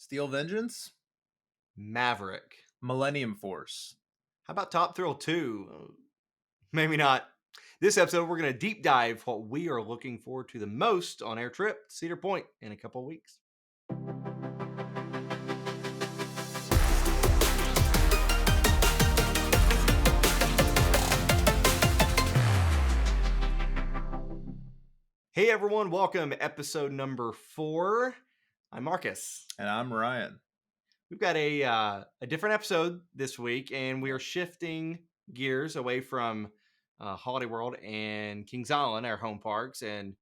Steel Vengeance, Maverick. Millennium Force. How about Top Thrill 2? Maybe not. This episode, we're going to deep dive what we are looking forward to the most on our trip to Cedar Point in a couple of weeks. Hey everyone, welcome episode number 4. I'm Marcus. And I'm Ryan. We've got a different episode this week, and we are shifting gears away from Holiday World and Kings Island, our home parks, and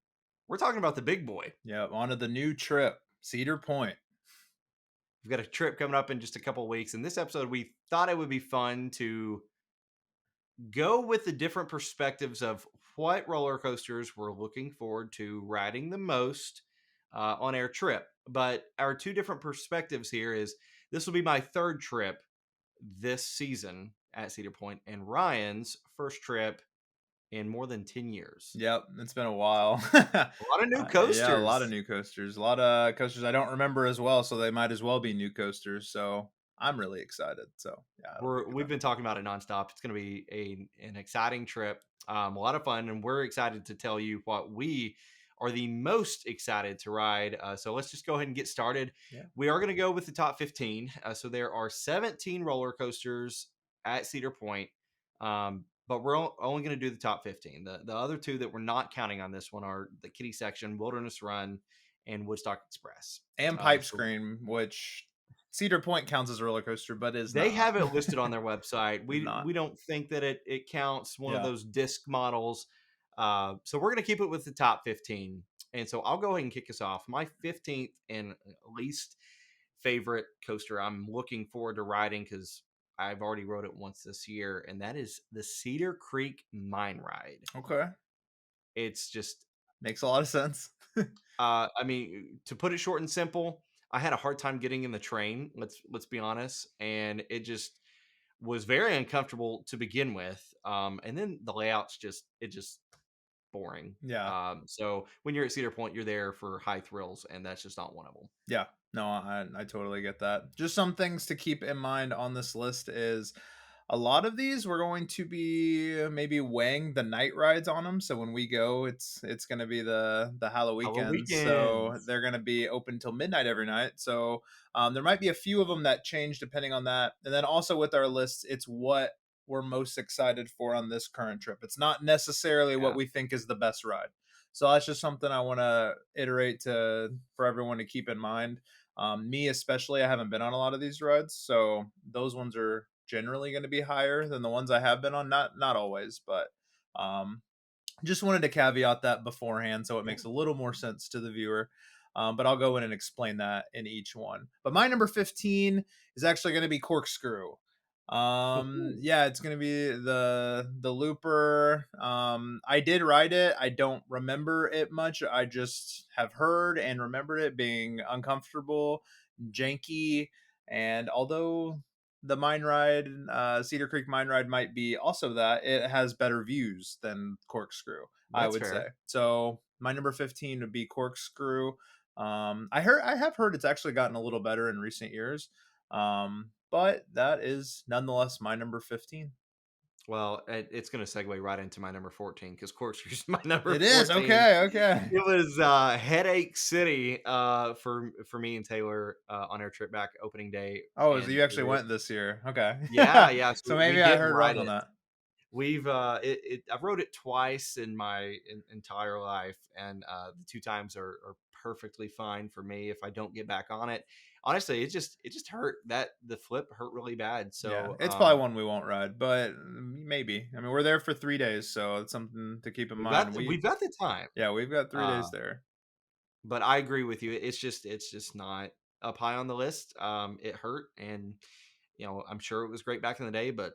we're talking about the big boy. Yeah, on to the new trip, Cedar Point. We've got a trip coming up in just a couple of weeks. In this episode, we thought it would be fun to go with the different perspectives of what roller coasters we're looking forward to riding the most on our trip. But our two different perspectives here is this will be my third trip this season at Cedar Point, and Ryan's first trip in more than 10 years. Yep, it's been a while. A lot of new Yeah, a lot of coasters. new coasters. A lot of coasters I don't remember as well, so they might as well be new coasters. So I'm really excited. So yeah, it'll be a good We've time. been talking about it nonstop. It's going to be an exciting trip, a lot of fun, and we're excited to tell you what we are the most excited to ride. So let's just go ahead and get started. Yeah. We are going to go with the top 15. So there are 17 roller coasters at Cedar Point, but we're only going to do the top 15. The other two that we're not counting on this one are the Kiddie Section, Wilderness Run, and Woodstock Express. And Pipe So Scream, which Cedar Point counts as a roller coaster, but is they not. have it listed on their website. Is We not. we don't think that it counts one of Yeah. those disc models. So we're gonna keep it with the top 15. And so I'll go ahead and kick us off. My 15th and least favorite coaster I'm looking forward to riding because I've already rode it once this year, and that is the Cedar Creek Mine Ride. Okay. It's just Makes a lot of sense. I mean, to put it short and simple, I had a hard time getting in the train. Let's be honest, and it just was very uncomfortable to begin with. And then the layouts just boring. Yeah. So when you're at Cedar Point, you're there for high thrills, and that's just not one of them. Yeah, no, I totally get that. Just some things to keep in mind on this list is a lot of these we're going to be maybe weighing the night rides on them. So when we go, it's going to be the Our Halloween, so weekends. they're going to be open till midnight every night. So there might be a few of them that change depending on that. And then also with our list, it's what we're most excited for on this current trip. It's not necessarily what Yeah. we think is the best ride. So that's just something I want to iterate to for everyone to keep in mind. Me especially, I haven't been on a lot of these rides, so those ones are generally going to be higher than the ones I have been on. Not always, but um, just wanted to caveat that beforehand so it Yeah. makes a little more sense to the viewer. But I'll go in and explain that in each one. But my number 15 is actually going to be Corkscrew. Woohoo. Yeah, it's going to be the looper. I did ride it. I don't remember it much. I just have heard and remembered it being uncomfortable, janky, and although the mine ride, Cedar Creek mine ride might be also that, it has better views than Corkscrew, I That's would say. fair. So my number 15 would be Corkscrew. I have heard it's actually gotten a little better in recent years. But that is nonetheless my number 15. Well, it's going to segue right into my number 14 because Corkscrew's my number It is 14. okay. Okay. It was Headache City for me and Taylor on our trip back opening day, Oh, so and you actually went this year. Okay. yeah. So So we maybe I did heard ride wrong on it. that. We've I've rode it twice in my entire life, and the two times are perfectly fine for me if I don't get back on it. Honestly, it just hurt that the flip hurt really bad. Yeah, So it's probably one we won't ride, but maybe. I mean, we're there for 3 days, so it's something to keep in mind. we've got the time. Yeah, we've got 3 days Uh, there. but I agree with you. It's just not up high on the list. It hurt, and I'm sure it was great back in the day, but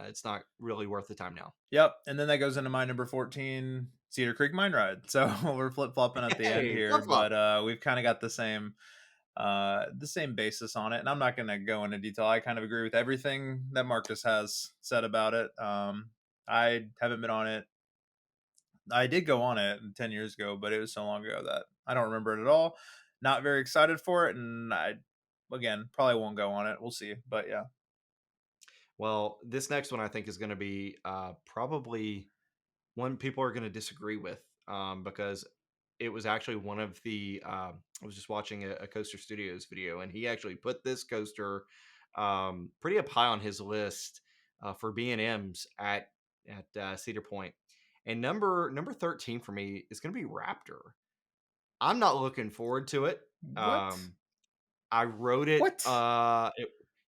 it's not really worth the time now. Yep, and then that goes into my number 14, Cedar Creek Mine Ride. So we're flip flopping at the end Hey, here, flip flop. but we've kind of got the same basis on it, and I'm not going to go into detail. I kind of agree with everything that Marcus has said about it. I haven't been on it. I did go on it 10 years ago, but it was so long ago that I don't remember it at all. Not very excited for it, and again, probably won't go on it. We'll see, but yeah. Well, this next one I think is going to be probably one people are going to disagree with because it was actually one of the. I was just watching a Coaster Studios video, and he actually put this coaster pretty up high on his list for B and M's at Cedar Point. And number 13 for me is going to be Raptor. I'm not looking forward to it. What? Um, I wrote it. What? I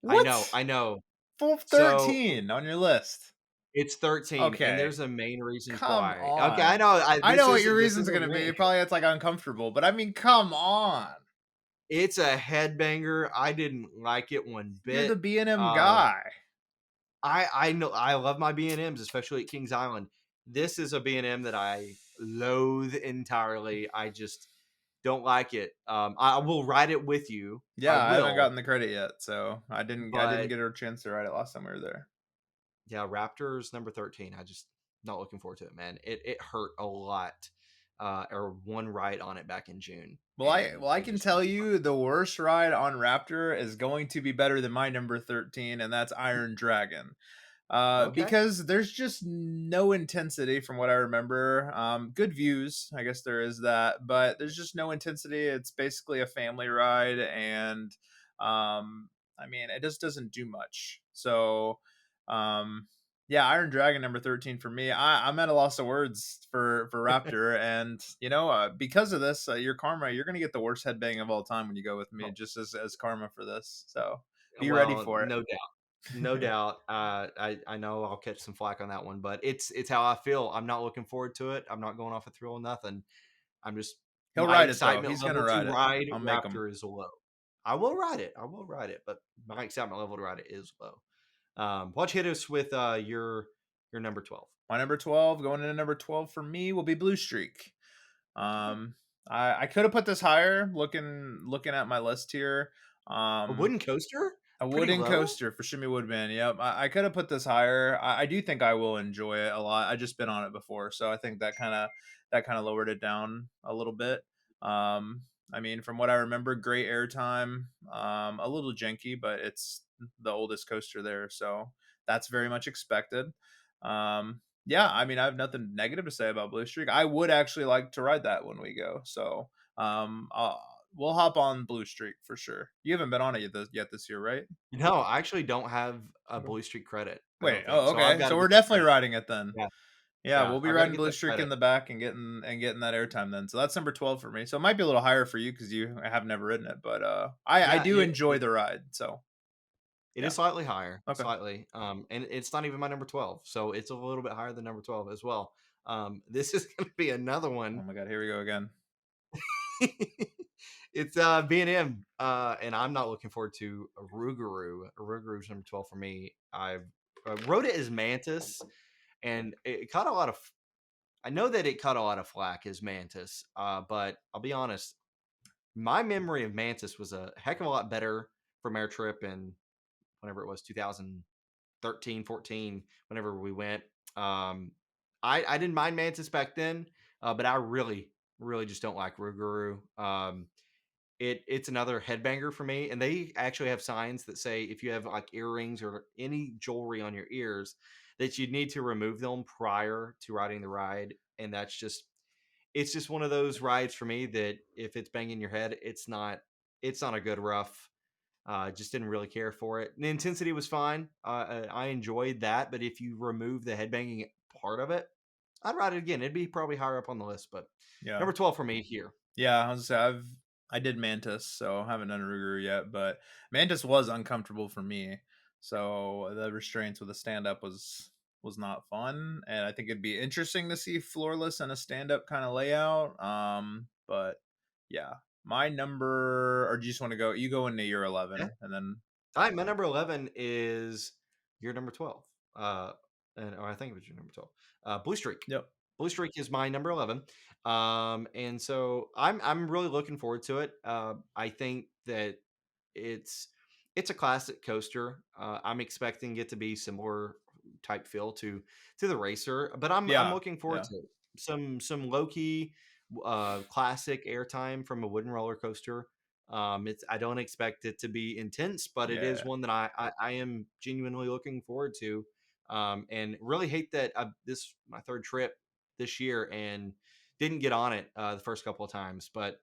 know, What? I know. Full So 13 on your list. it's 13, and Okay. there's a main reasons Come why. Okay, I on. know. I This know what your isn't reason's a gonna win. be. Probably it's like uncomfortable, but I mean, come on. It's a headbanger. I didn't like it one You're the bit. B&M Um, guy. I know I love my B and M's, especially at Kings Island. This is a B and M that I loathe entirely. I just don't like it. I will ride it with you. I Yeah, I haven't will, gotten the credit yet, so I didn't but get a chance to ride it last time we were there. yeah, Raptors number 13. I just not looking forward to it, man. It hurt a lot. Or one ride on it back in June, Well, I and well I it can just tell you the worst ride on Raptor is going to be better than my number 13, and that's Iron Dragon. okay. Because there's just no intensity from what I remember. Good views, I guess there is that, but there's just no intensity. It's basically a family ride, and I mean, it just doesn't do much. So, yeah, Iron Dragon number 13 for me. I'm at a loss of words for Raptor, and because of this, your karma, you're gonna get the worst headbang of all time when you go with me, Oh, just as karma for this. So be ready well, for it. no doubt. No doubt. I know I'll catch some flack on that one, but it's how I feel. I'm not looking forward to it. I'm not going off a thrill or nothing. I'm just He'll my ride it though. excitement He's gonna level to ride it. ride I'll make him. Raptor is low. I will ride it. I will ride it, but my excitement level to ride it is low. Why don't you hit us with your number 12? My number 12, going into number 12 for me will be Blue Streak. Okay. Um, I could have put this higher. Looking at my list here. A Um, wooden coaster? a Pretty wooden low? coaster for Shimmy Woodman. Yep, I could have put this higher. I do think I will enjoy it a lot. I just been on it before, so I think that kind of lowered it down a little bit. Um, I mean, from what I remember, great airtime. A little janky, but it's the oldest coaster there, so that's very much expected. Yeah, I mean, I have nothing negative to say about Blue Streak. I would actually like to ride that when we go. So, um, uh, we'll hop on Blue Streak for sure. You haven't been on it yet this year, right? No, I actually don't have a Okay. Blue Streak credit, I Wait. don't think. Oh, So I've okay. gotta So get we're that definitely credit. riding it then. Yeah, Yeah, yeah, we'll be I gotta riding get Blue that Streak in credit. the back and getting that airtime then. So that's number 12 for me. So it might be a little higher for you because you have never ridden it, but I Yeah, do enjoy the ride. So it yeah. is slightly higher, Okay. slightly, and it's not even my number 12, so it's a little bit higher than number 12 as well. This is gonna be another Oh one. my god, here we go again. It's, B&M, and I'm not looking forward to Rougarou. Rougarou's number 12 for me. I wrote it as Mantis, and it caught a lot of I know that it caught a lot of flack as Mantis, but I'll be honest, my memory of Mantis was a heck of a lot better from our trip in whenever it was 2013, 14, whenever we went. Um, I didn't mind Mantis back then, but I really, really just don't like Rougarou. It's another headbanger for me, and they actually have signs that say if you have like earrings or any jewelry on your ears, that you need to remove them prior to riding the ride, and that's just it's just one of those rides for me that if it's banging your head, it's not a good rough. Just didn't really care for it. The intensity was fine. I enjoyed that, but if you remove the headbanging part of it, I'd ride it again. It'd be probably higher up on the list, but Yeah. number 12 for me here. Yeah, I was gonna say I did Mantis, so I haven't done Rougarou yet, but Mantis was uncomfortable for me. So the restraints with a stand up was not fun, and I think it'd be interesting to see floorless and a stand up kind of layout. But yeah, my number, or do you just want to go? You go into your Yeah. 11, and then All right, my number 11 is your number 12. Uh, or I think it was your number 12. Blue Streak. yep, Blue Streak is my number 11. And so I'm really looking forward to it. I think that it's it's a classic coaster. I'm expecting it to be similar type feel to the racer, but I'm yeah, looking forward yeah, to it. Some low key classic airtime from a wooden roller coaster. It's I don't expect it to be intense, but it is Yeah. one that I am genuinely looking forward to. And really hate that this my third trip this year and didn't get on it the first couple of times, but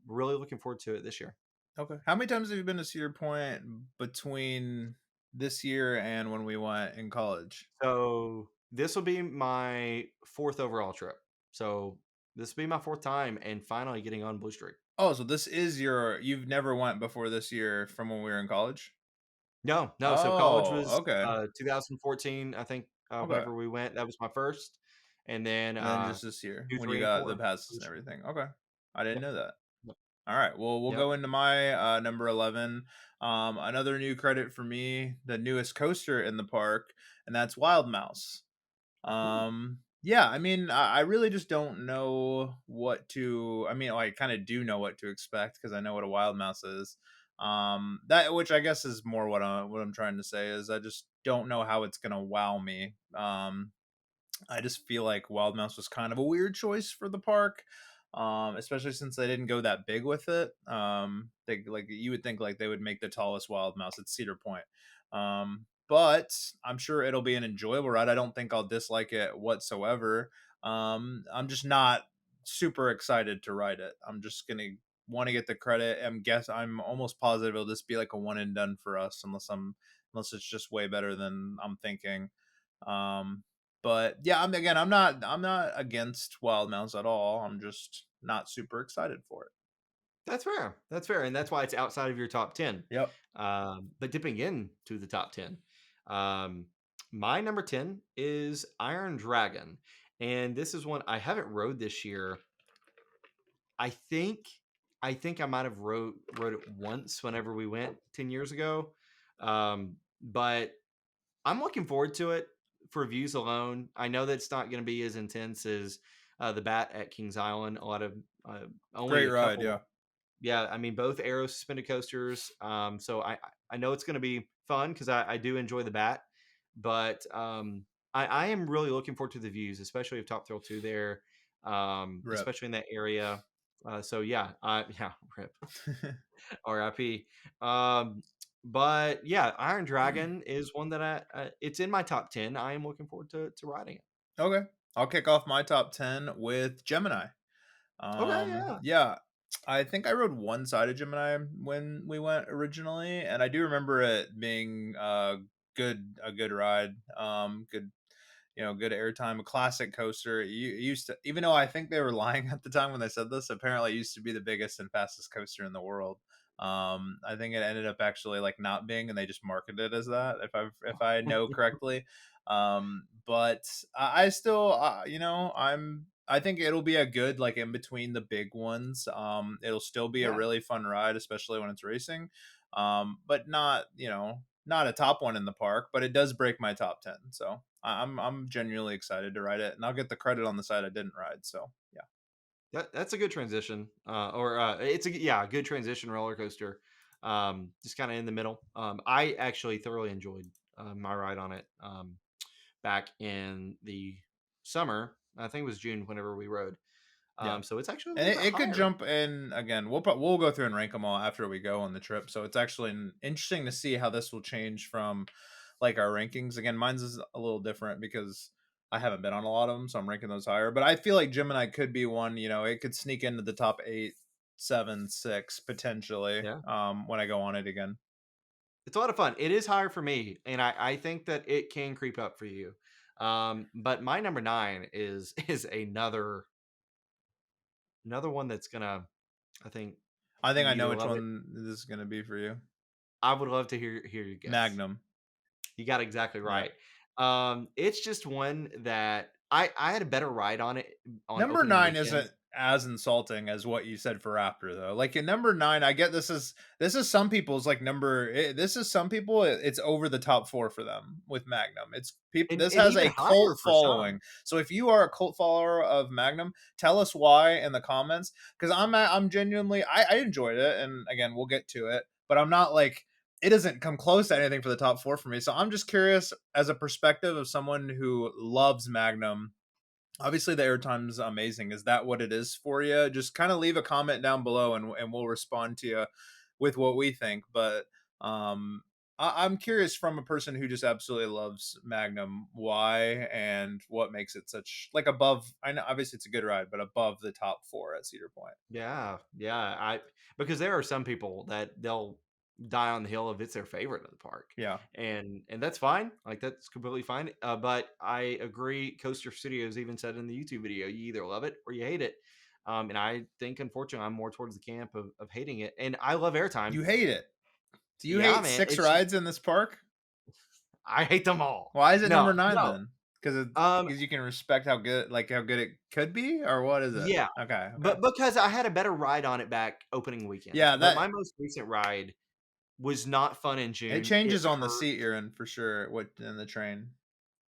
really looking forward to it this year. Okay. How many times have you been to Cedar Point between this year and when we went in college? So this will be my fourth overall trip. So this will be my fourth time and finally getting on Blue Streak. Oh, so this is you've never went before this year from when we were in college? No, no. So college Oh, was okay. 2014, I think. Okay. Whenever we went, that was my first, and then And then just this year two, when you three, and got the four. passes and Blue Streak. everything. Okay. I didn't Yep, know that. yep, All right. Well, we'll yep. go into my number 11. Another new credit for me, the newest coaster in the park, and that's Wild Mouse. Ooh, Yeah, I mean, I really just don't know what to. I mean, I kind of do know what to expect because I know what a wild mouse is. That which I guess is more what I'm trying to say is I just don't know how it's gonna wow me. I just feel like Wild Mouse was kind of a weird choice for the park, especially since they didn't go that big with it. They like you would think like they would make the tallest Wild Mouse at Cedar Point, but I'm sure it'll be an enjoyable ride. I don't think I'll dislike it whatsoever. I'm just not super excited to ride it. I'm just gonna want to get the credit. I'm almost positive it'll just be like a one and done for us, unless it's just way better than I'm thinking. Um, but yeah, I'm not against wild mouse at all. I'm just not super excited for it. that's fair. That's fair, and that's why it's outside of your top 10. Yep. But dipping into the top 10, um, my number 10 is Iron Dragon, and this is one I haven't rode this year. I think I might have rode it once whenever we went 10 years ago. But I'm looking forward to it for views alone. I know that it's not going to be as intense as the Bat at Kings Island. A lot of only Great a ride, couple. yeah. Yeah, I mean both Aero suspended coasters. So I know it's going to be fun because I do enjoy the Bat, but I am really looking forward to the views, especially of Top Thrill 2 there, Rip. especially in that area. So yeah, yeah, rip RIP. Um, but yeah, Iron Dragon is one that it's in my top 10. I am looking forward to riding it. Okay. I'll kick off my top 10 with Gemini. Okay, yeah, Yeah, I think I rode one side of Gemini when we went originally, and I do remember it being a good ride. Good, good airtime, a classic coaster. It used to, even though I think they were lying at the time when they said this, apparently it used to be the biggest and fastest coaster in the world. I think it ended up actually like not being, and they just marketed it as that, if I know correctly. But I still, I think it'll be a good like in between the big ones. It'll still be a yeah. really fun ride, especially when it's racing. But not, not a top one in the park, but it does break my top 10. So I'm genuinely excited to ride it, and I'll get the credit on the side I didn't ride. So yeah, That's a good transition, or it's a yeah, a good transition roller coaster. Just kind of in the middle. I actually thoroughly enjoyed my ride on it back in the summer. I think it was June whenever we rode. yeah. So it's actually a And little bit it could higher. jump in again. We'll go through and rank them all after we go on the trip. So it's actually interesting to see how this will change from like our rankings. Again, mine's is a little different because I haven't been on a lot of them, so I'm ranking those higher. But I feel like Gemini could be one. It could sneak into the top eight, seven, six potentially. Yeah, When I go on it again. it's a lot of fun. It is higher for me, and I think that it can creep up for you. But my number 9 is another one that's gonna I think I think I know you which love it. one this is gonna be for you. I would love to hear your guess. Magnum. You got it exactly Yeah. right. It's just one that I had a better ride on it on Number opening 9 weekend. isn't as insulting as what you said for Raptor, though. Like, in number 9, I get this is some people's, like, this is some people, it's over the top 4 for them with Magnum. It's people this And has even a higher cult for some. following. So if you are a cult follower of Magnum, tell us why in the comments, 'cause I'm genuinely I enjoyed it, and again, we'll get to it, but I'm not like it doesn't come close to anything for the top 4 for me. So I'm just curious as a perspective of someone who loves Magnum, Obviously, the airtime's amazing. Is that what it is for you? Just kind of leave a comment down below, and we'll respond to you with what we think. But um, I'm curious from a person who just absolutely loves Magnum, why and what makes it such like above. I know obviously it's a good ride, but above the top four at Cedar Point. Yeah, yeah. I because there are some people that they'll die on the hill if it's their favorite of the park, Yeah, and that's fine. Like that's completely fine. But I agree. Coaster Studios even said in the YouTube video, you either love it or you hate it. And I think, unfortunately, I'm more towards the camp of hating it. And I love airtime. you hate it. Do you Yeah, hate man. six rides in this park? I hate them all. Why is it No, number nine no. then? Because Um, because you can respect how good it could be, or what is it? yeah, Okay, okay. but because I had a better ride on it back opening weekend. Yeah, But that my most recent ride was not fun in it June. It changes on the hurt. seat you're in for sure, what in the train.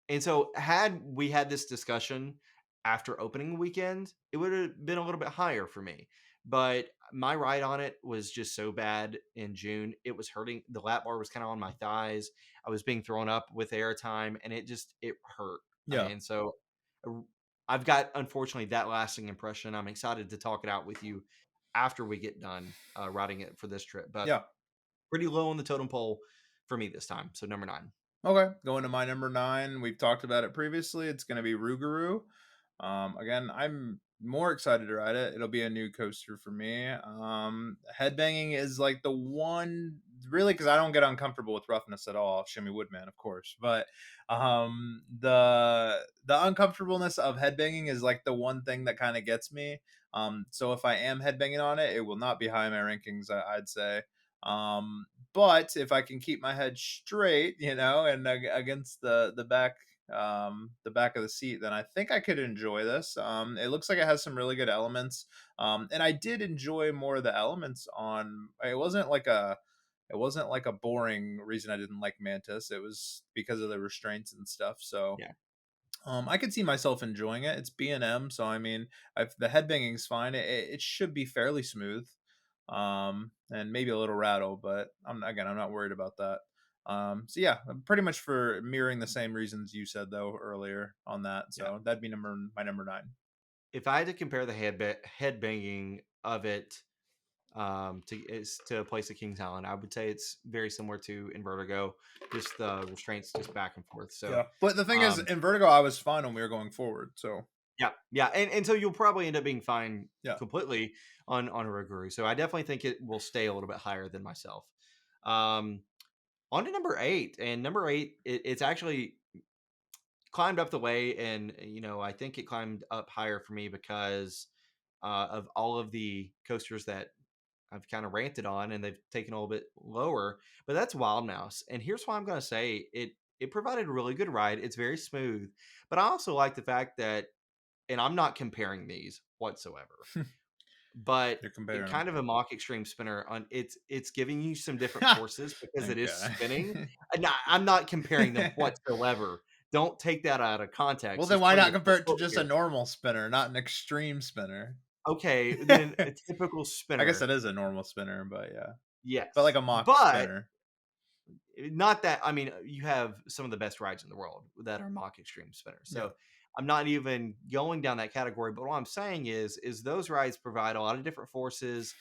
And so, had we had this discussion after opening weekend, it would have been a little bit higher for me. But my ride on it was just so bad in June. It was hurting. The lap bar was kind of on my thighs. I was being thrown up with airtime, and it hurt. Yeah. And so, uh, I've got, unfortunately, that lasting impression. I'm excited to talk it out with you after we get done riding it for this trip. But Yeah. pretty low on the totem pole for me this time. So number 9. Okay, going to my number 9, we've talked about it previously, it's gonna be Rougarou. Again, I'm more excited to ride it, it'll be a new coaster for me. Headbanging is, like, the one really because I don't get uncomfortable with roughness at all, Shimmy Woodman, of course, but, the uncomfortableness of headbanging is, like, the one thing that kinda gets me. So if I am headbanging on it, it will not be high in my rankings, I'd say. Um, but if I can keep my head straight, and against the back of the seat, then I think I could enjoy this. It looks like it has some really good elements, and I did enjoy more of the elements on. It wasn't like a boring reason I didn't like Mantis. It was because of the restraints and stuff. So Yeah. I could see myself enjoying it. It's B&M, so I mean, if the headbanging's fine, it should be fairly smooth, and maybe a little rattle, but I'm not worried about that. So yeah, pretty much for mirroring the same reasons you said though earlier on that. Yeah. So that'd be my number 9. If I had to compare the head banging of it to a place at Kings Island, I would say it's very similar to in Vertigo, just the restraints just back and forth. So Yeah, but the thing is, um, in Vertigo, I was fine when we were going forward. So yeah, yeah, and so you'll probably end up being fine yeah, completely on a Roguru. So I definitely think it will stay a little bit higher than myself. Um, on to number 8, and number 8, it's actually climbed up the way, and I think it climbed up higher for me because of all of the coasters that I've kind of ranted on, and they've taken a little bit lower. But that's Wild Mouse, and here's why I'm going to say it. It provided a really good ride. It's very smooth, but I also like the fact that, and I'm not comparing these whatsoever, but you're it comparing them. kind of a mock extreme spinner on it's giving you some different forces because it is Okay. spinning. I'm not comparing them whatsoever. Don't take that out of Well, context. then Just why putting not a full compare it to quote just a here. normal spinner, not an extreme spinner? Okay, then I a typical guess spinner. it is a normal spinner, but yeah. But like Yes, a mock but spinner. not that. I mean, you have some of the best rides in the world that are mock extreme spinners. Yeah. So I'm not even going down that category. But what I'm saying is those rides provide a lot of different forces,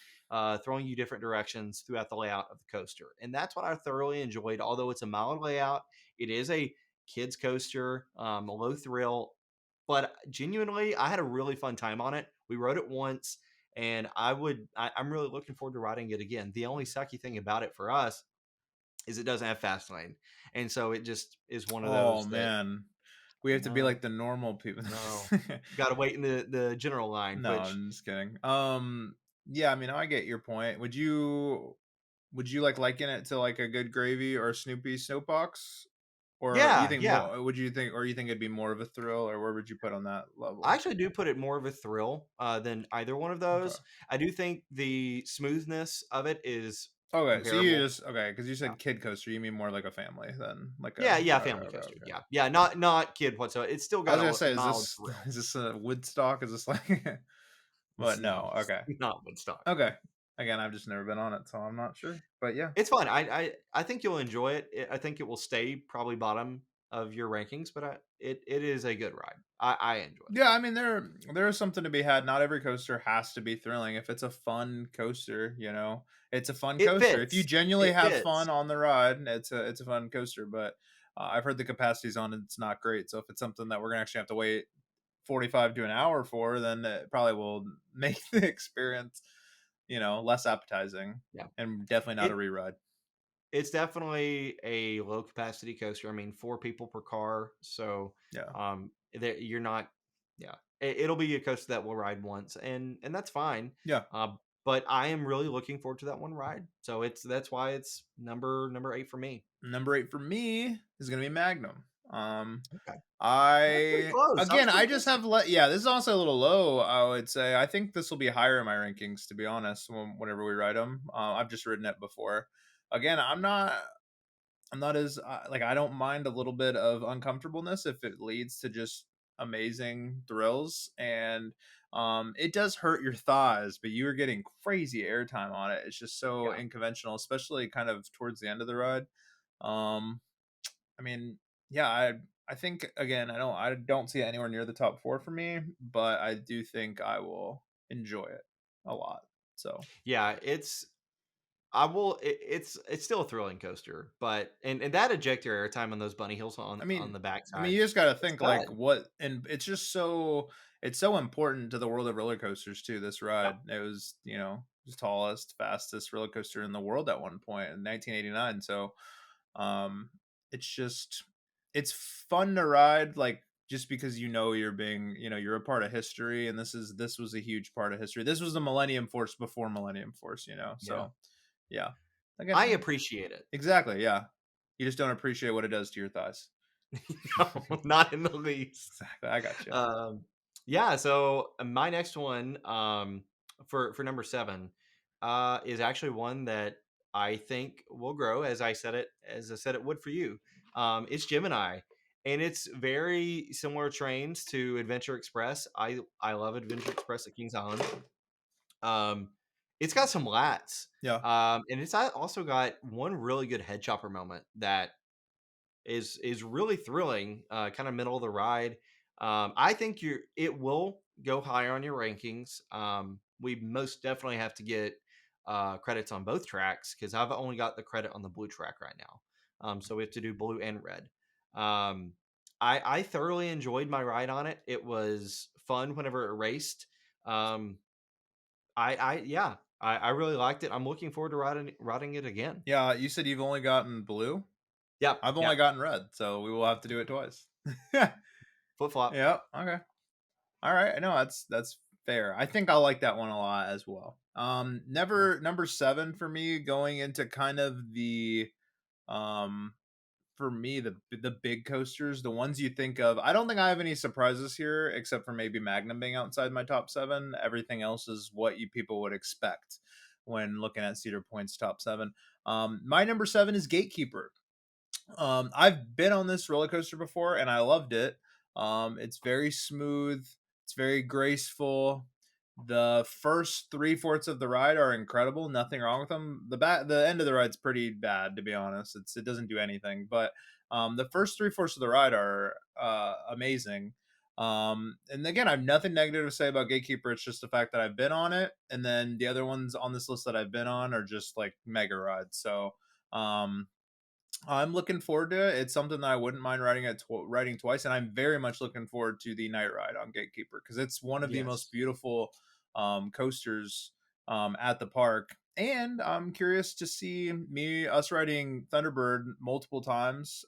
throwing you different directions throughout the layout of the coaster, and that's what I thoroughly enjoyed. Although it's a mild layout, it is a kids coaster, a low thrill, but genuinely, I had a really fun time on it. We rode it once, and I'm really looking forward to riding it again. The only sucky thing about it for us is it doesn't have fast lane. And so it just is one of Oh those that man. We I have to be know, like the normal people. I know. Gotta wait in the general line, No, which I'm just kidding. Yeah, I mean, I get your point. Would you like liken it to like a good gravy or a Snoopy Snowpox? Or you yeah, think yeah. more would you think or you think it'd be more of a thrill, or where would you put on that I level? actually do put it more of a thrill than either one of Okay. those. I do think the smoothness of it is Okay, so you comparable. just okay, because you Yeah. said kid coaster, you mean more like a family than like a Yeah, yeah, okay, family okay, coaster. okay. Yeah. Yeah, not kid whatsoever. It's still I was got gonna a say, is mild this thrill. is this a Woodstock? Is this like but No, no, it's okay. not Woodstock. Okay. Again, I've just never been on it, so I'm not sure. But yeah. It's fun. I think you'll enjoy it. I think it will stay probably bottom of your rankings, but it is a good ride. I enjoy it. Yeah, I mean there is something to be had. Not every coaster has to be thrilling. If it's a fun coaster, it's a fun It coaster. If you fits. genuinely It have fun fits. on the ride, it's a fun coaster. But I've heard the capacities on it's not great. So if it's something that we're gonna actually have to wait 45 to an hour for, then it probably will make the experience, less appetizing Yeah. and definitely not a It reride. it's definitely a low capacity coaster. I mean, 4 people per car, so, Yeah, that you're not yeah. It'll be a coaster that we'll ride once, and that's fine, yeah. but I am really looking forward to that one ride. So that's why it's number 8 for me. Number 8 for me is gonna be Magnum. Okay. That's pretty I close. I was again, I pretty just close to have yeah, this is also a little low, I would say. I think this will be higher in my rankings, to be honest, whenever we write them. I've just written it before. Again, I'm not as like I don't mind a little bit of uncomfortableness if it leads to just amazing thrills, and it does hurt your thighs, but you are getting crazy airtime on it. It's just so yeah. unconventional, especially kind of towards the end of the ride. Um, I mean, yeah, I think again, I don't see it anywhere near the top 4 for me, but I do think I will enjoy it a lot. So, Yeah, I will it's still a thrilling coaster, but and that ejector airtime on those bunny hills I on mean the I mean, backside, you just got to it's think like good. what, and it's so important to the world of roller coasters too. This Yep. ride, it was, the tallest, fastest roller coaster in the world at one point in 1989. So, um, it's just it's fun to ride, like just because you're a part of history, and this was a huge part of history. This was the Millennium Force before Millennium Force. Yeah. So yeah, I again, appreciate it. exactly, yeah. You just don't appreciate what it does to your thighs. No, not in the least. Exactly, I got you. Um, yeah, so my next one, for number 7, is actually one that I think will grow as I said it would for you. It's Gemini, and it's very similar trains to Adventure Express. I love Adventure Express at Kings Island. Um, it's got some lats, Yeah. and it's also got one really good head chopper moment that is really thrilling, kind of middle of the ride. I think it will go higher on your rankings. We most definitely have to get credits on both tracks because I've only got the credit on the blue track right now. So we have to do blue and red. Um, I thoroughly enjoyed my ride on it. It was fun whenever it raced. Um, I yeah, I really liked it. I'm looking forward to riding it again. Yeah, you said you've only gotten blue? Yep, I've only yep. gotten red, so we will have to do it twice. Flip flop. Yeah, okay. Alright, no, that's fair. I think I like that one a lot as well. Number 7 for me going into kind of um for me, the big coasters, the ones you think of. I don't think I have any surprises here, except for maybe Magnum being outside my top 7. Everything else is what you people would expect when looking at Cedar Point's top 7. My number 7 is Gatekeeper. I've been on this roller coaster before and I loved it. It's very smooth, it's very graceful. The first three-fourths of the ride are incredible. Nothing wrong with them. The end of the ride's pretty bad, to be honest. It doesn't do anything, but the first three-fourths of the ride are amazing. And again, I have nothing negative to say about Gatekeeper. It's just the fact that I've been on it, and then the other ones on this list that I've been on are just like mega rides. So um, I'm looking forward to it. It's something that I wouldn't mind riding twice, and I'm very much looking forward to the night ride on Gatekeeper because it's one of the most Yes. beautiful coasters at the park. And I'm curious to see us riding Thunderbird multiple times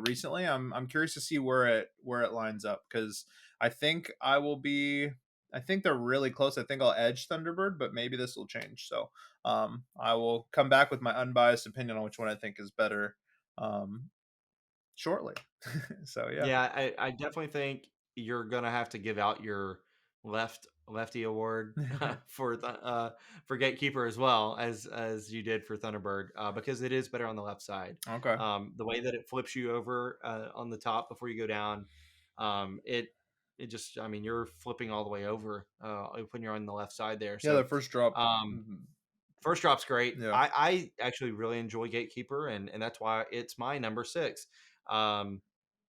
recently. I'm curious to see where it lines up because I think I will be. I think they're really close. I think I'll edge Thunderbird, but maybe this will change. So I will come back with my unbiased opinion on which one I think is better um, shortly. So yeah, Yeah, I definitely think you're gonna have to give out your lefty award for Gatekeeper as well as you did for Thunderbird, because it is better on the left side. okay, The way that it flips you over on the top before you go down, it just I mean you're flipping all the way over when you're on the left side there. yeah. The So first drop, um, mhm, first drop's great. yeah, I actually really enjoy Gatekeeper, and that's why it's my number 6. Um,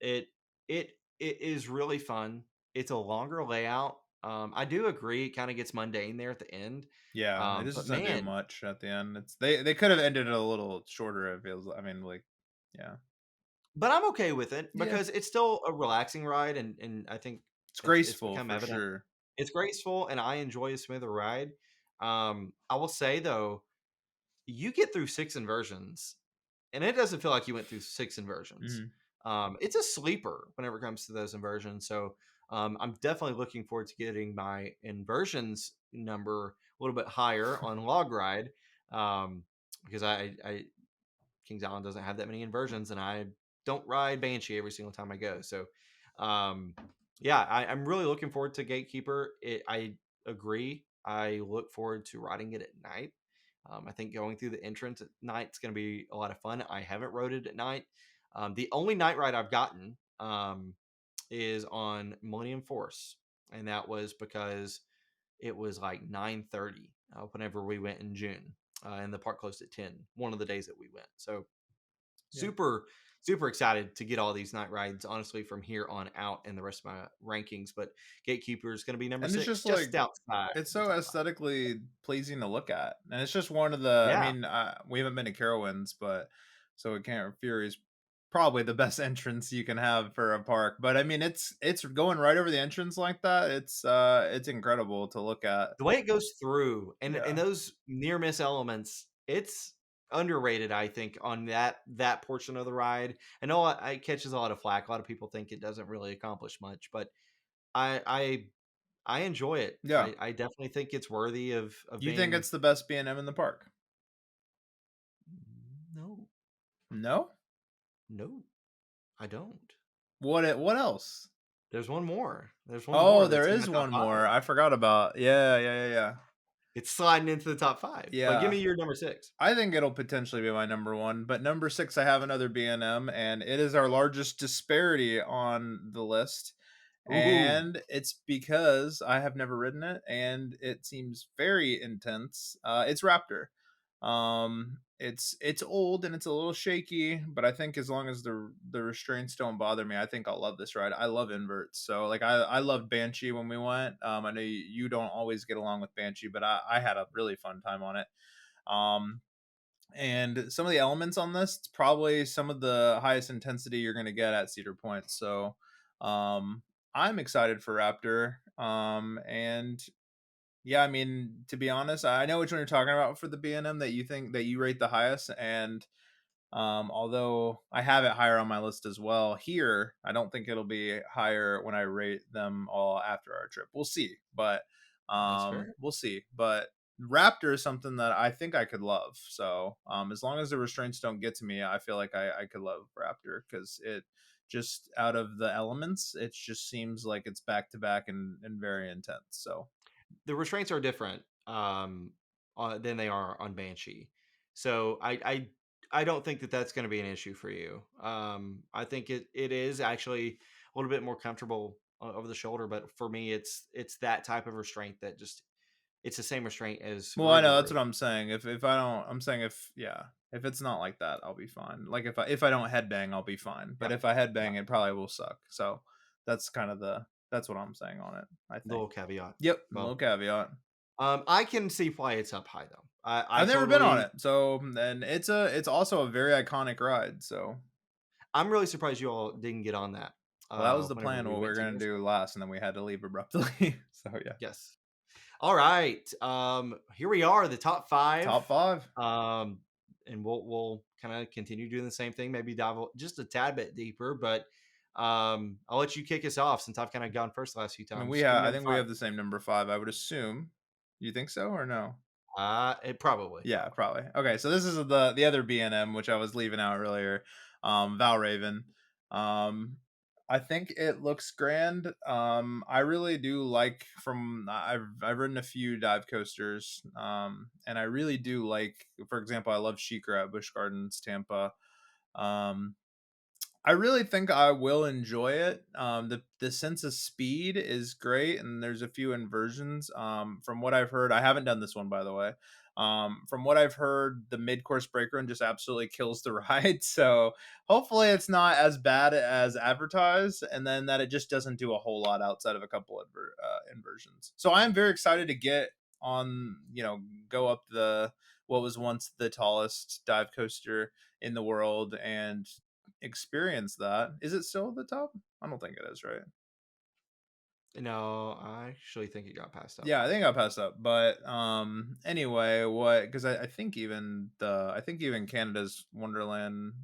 It it is really fun. It's a longer layout. I do agree it kind of gets mundane there at the end. Yeah, it just But doesn't do man, much at the end. It's they could have ended it a little shorter, it feels, I mean, like, yeah. but I'm okay with it Yeah. because it's still a relaxing ride, and I think It's it's graceful become for evident. sure. It's graceful, and I enjoy a smoother ride. I will say though, you get through 6 inversions, and it doesn't feel like you went through 6 inversions. Mhm. It's a sleeper whenever it comes to those inversions, so, I'm definitely looking forward to getting my inversions number a little bit higher on Log Ride, because I Kings Island doesn't have that many inversions, and I don't ride Banshee every single time I go. So, um, yeah, I'm really looking forward to Gatekeeper. I agree. I look forward to riding it at night. I think going through the entrance at night is going to be a lot of fun. I haven't rode it at night. The only night ride I've gotten is on Millennium Force, and that was because it was like 9:30 whenever we went in June, and the park closed at 10. One of the days that we went, so Yeah. super excited to get all these night rides. Honestly, from here on out in the rest of my rankings, but Gatekeeper is going to be number And it's 6, just like just outside it's the so top 5. aesthetically pleasing to look at. And it's just one of the I Yeah, mean, we haven't been to Carowinds, but so Camp Fury is probably the best entrance you can have for a park. But I mean, it's going right over the entrance like that. It's incredible to look at. the way it goes through, and Yeah. those near miss elements, it's underrated. I think on that portion of the ride. I know it catches a lot of flack. A lot of people think it doesn't really accomplish much, but I I I enjoy it. Yeah. I definitely think it's worthy of You think being. it's the best B&M in the park? No, No? no, I don't. What else? There's one more. There's one Oh, more there that's in my is top one 5. more. I forgot about. Yeah, yeah, yeah, yeah. It's sliding into the top 5, but give Yeah. me your number 6. I think it'll potentially be my number one, but number six, I have another B&M, and it is our largest disparity on the list. Ooh, And it's because I have never ridden it, and it seems very intense. It's Raptor. It's old and it's a little shaky, but I think as long as the restraints don't bother me, I think I'll love this ride. I love inverts, so like I loved Banshee when we went. I know you don't always get along with Banshee, but I had a really fun time on it. Um, and some of the elements on this, it's probably some of the highest intensity you're going to get at Cedar Point. So, um, I'm excited for Raptor. And yeah, I mean, to be honest, I know which one you're talking about for the B&M that you think that you rate the highest. And although I have it higher on my list as well, here I don't think it'll be higher when I rate them all after our trip. We'll see, but that's fair. we'll see. But Raptor is something that I think I could love. So as long as the restraints don't get to me, I feel like I could love Raptor because it just out of the elements, it just seems like it's back to back and very intense. So The restraints are different, than they are on Banshee. So I don't think that that's gonna be an issue for you. I think it is actually a little bit more comfortable o over the shoulder, but for me, it's that type of restraint that just it's the same restraint as well, I know regular. that's what I'm saying. If I don't, I'm saying if yeah, if it's not like that, I'll be fine. Like if I don't headbang, I'll be fine. But Yep, if I yep, headbang, it probably will suck. So that's kind of that's what I'm saying on it. I think. little caveat. Yep, Well, little caveat. I can see why it's up high, though. I I've never been on totally. it, so and it's also a very iconic ride. So I'm really surprised you all didn't get on that, well, that was the whenever plan. we What we went were to gonna go do see. last, and then we had to leave abruptly. So yeah, Yes. All right. Here we are, the top 5. top five. Um, and we'll kind of continue doing the same thing, maybe dive just a tad bit deeper, but I'll let you kick us off since I've kind of gone first the last few I mean, times. Give me I number think we 5. have the same number five. I would assume. You think so or no? It probably, Yeah, probably. probably. Okay, so this is the other BNM which I was leaving out earlier. Val Raven. Um I think it looks grand. I really do like from I've ridden a few dive coasters. And I really do like, for example, I love Shikra at Busch Gardens Tampa. Um I really think I will enjoy it. The sense of speed is great, and there's a few inversions. From what I've heard, I haven't done this one by the way. From what I've heard, the mid course brake run just absolutely kills the ride. So hopefully it's not as bad as advertised, and then that it just doesn't do a whole lot outside of a couple of inversions. So I am very excited to get on, go up the what was once the tallest dive coaster in the world and experience that. Is it still at the top? I don't think it is, right? No, I actually think it got passed up. Yeah, I think I passed up. But anyway, what because I think even Canada's Wonderland,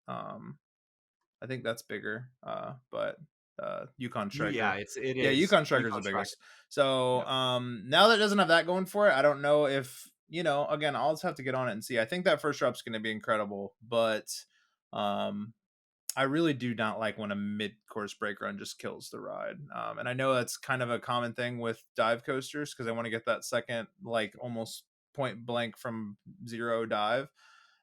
um I think that's bigger. But Yukon Yeah, Striker. it Yeah, is Yukon Striker is the Yukon Striker. biggest. So Yep. now that it doesn't have that going for it, I don't know if, again, I'll just have to get on it and see. I think that first drop's gonna be incredible, but um I really do not like when a mid-course brake run just kills the ride. And I know that's kind of a common thing with dive coasters because I want to get that second, like almost point blank from zero dive.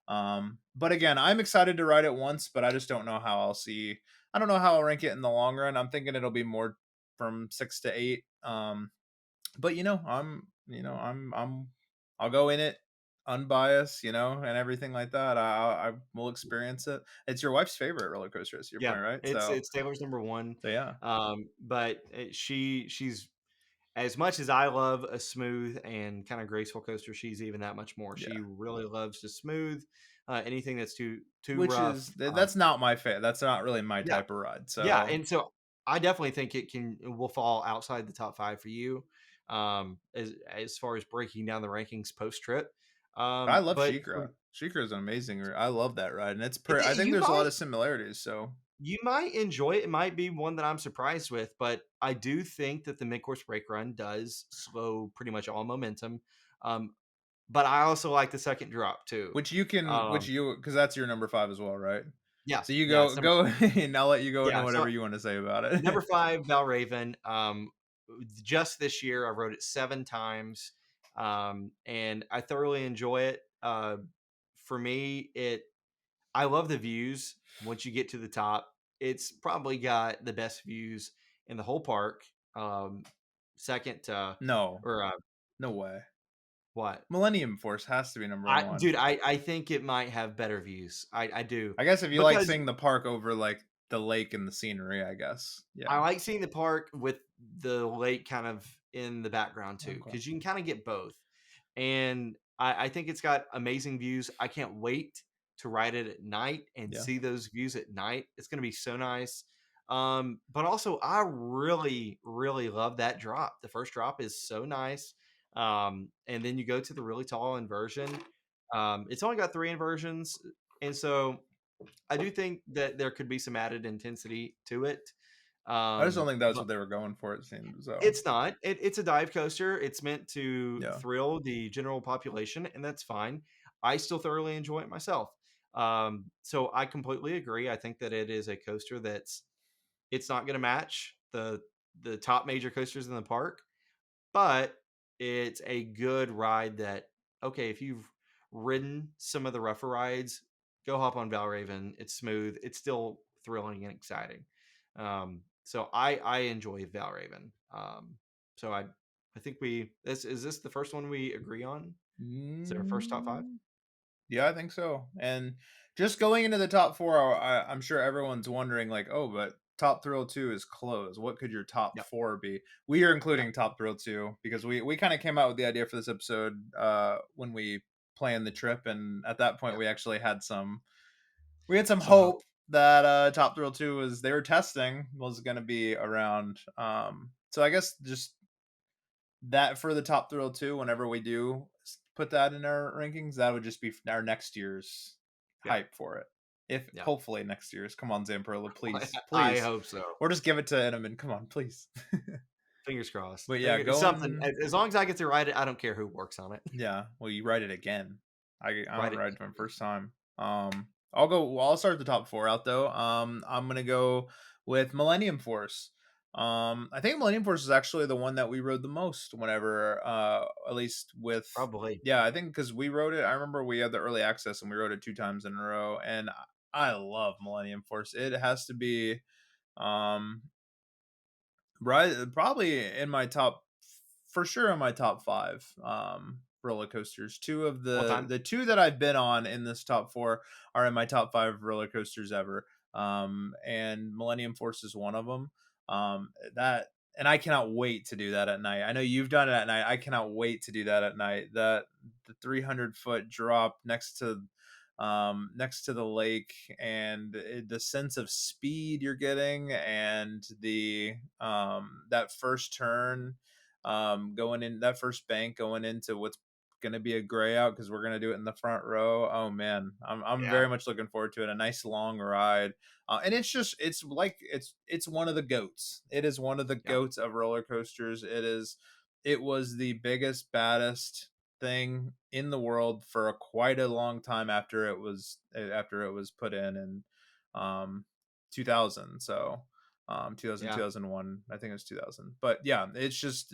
But again, I'm excited to ride it once, but I just don't know how I'll see. I don't know how I'll rank it in the long run. I'm thinking it'll be more from 6 to 8. But I'll go in it unbiased, and everything like that. I will experience it. It's your wife's favorite roller coaster, to your Yeah, point, right? it's Taylor's number 1, So yeah, but, she's as much as I love a smooth and kinda graceful coaster, she's even that much more. She yeah. really loves to smooth, anything that's too Which rough, is that's not my fit. That's not really my yeah, type of ride. yeah, So, and so I definitely think it will fall outside the top 5 for you, as far as breaking down the rankings post-trip, I love but Shikra. Shikra is an amazing. I love that ride, and I think you there's a lot might of similarities. So, enjoy it. It might be one that I'm surprised with, but I do think that the mid-course brake run does slow pretty much all momentum. Um, but I also like the second drop too. which Um, you because that's your number 5 as well, right? yeah, So you yeah, go it's number go, 5. and I'll let you go into Yeah, so whatever you want to say about number it. 5, Valraven. Just this year, I rode it 7 times, and I thoroughly enjoy it. For me, I love the views once you get to the top. It's probably got the best views in the whole park. Um, second to No, or no way. what? Millennium Force has to be number one. I think it might have better views. I do I guess if you like because seeing the park over like the lake and the scenery, I guess. Yeah. I like seeing the park with the lake kind of in the background too, Okay. because you can kind of get both. And I think it's got amazing views. I can't wait to ride it at night and Yeah. see those views at night. It's going to be so nice. But also, I really, really love that drop. The first drop is so nice. And then you go to the really tall inversion. It's only got 3 inversions. And so I do think that there could be some added intensity to it. I just don't think that's But what they were going for. It seems so. it's not. It's a dive coaster. It's meant to Yeah. thrill the general population, and that's fine. I still thoroughly enjoy it myself. So I completely agree. I think that it is a coaster it's not going to match the top major coasters in the park, but it's a good ride that okay, if you've ridden some of the rougher rides, go hop on Valraven. It's smooth. It's still thrilling and exciting. So I enjoy Valraven. So I think this is this the first one we agree on? Is it our first top 5? Mm, yeah, I think so. And just going into the top four, I'm sure everyone's wondering, like, oh, but Top Thrill 2 is closed. What could your top Yep. four be? We are Yep. including Top Thrill 2 because we kind of came out with the idea for this episode when we planned the trip. And at that point, Yep. we had some Some hope. hope that Top Thrill 2 was they were testing was going to be around. So I guess just that for the Top Thrill 2, whenever we do put that in our rankings, that would just be our next year's Yeah. hype for it. If Yeah. hopefully next year's. Come on, Zamperla, please, I please, hope so. or just give it to Eneman. Come on, please. Fingers crossed. But yeah, Something going. as long as I get to ride it, I don't care who works on it. Yeah, well, you write it again. I Ride want to it. write it for my first time. I'll go. Well, I'll start the top four out though. I'm gonna go with Millennium Force. I think Millennium Force is actually the one that we rode the most. Whenever, at least with, Probably. yeah, I think because we rode it. I remember we had the early access and we rode it 2 times in a row, and I love Millennium Force. It has to be, um, right, probably in my top, for sure in my top 5. roller coasters. Two of All time. the two that I've been on in this top four are in my top five roller coasters ever. And Millennium Force is one of them. That and I cannot wait to do that at night. I know you've done it at night. I cannot wait to do that at night. That the 300-foot drop next to the lake, and the sense of speed you're getting, and the that first turn, going in that first bank going into what's going to be a gray out because we're going to do it in the front row. Oh man, I'm Yeah. very much looking forward to it. A nice long ride. And it's like it's one of the goats. It is one of the Yeah. goats of roller coasters. It was the biggest, baddest thing in the world for quite a long time after it was put in um 2000. So 2000, Yeah. 2001, I think it was 2000. But yeah, it's just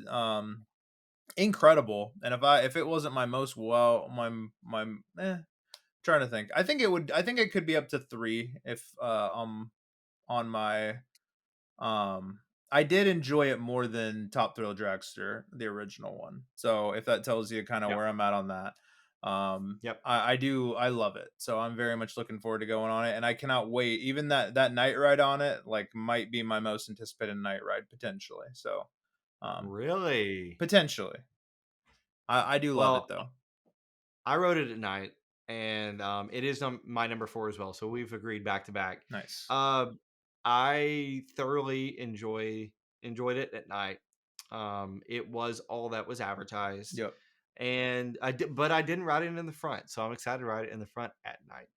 incredible. And if it wasn't my most well my trying to think, I think it could be up to 3 if on my um, I did enjoy it more than Top Thrill Dragster, the original one. So if that tells you kind of Yep. where I'm at on that, Yep. I love it. So I'm very much looking forward to going on it, and I cannot wait. Even that night ride on it, like, might be my most anticipated night ride potentially. So, um, Really? potentially, I do love it Well, though. I wrote it at night, and it is my number four as well. So we've agreed back to back. Nice. Uh, I thoroughly enjoyed it at night. It was all that was advertised, Yep. and but I didn't write it in the front, so I'm excited to write it in the front at night.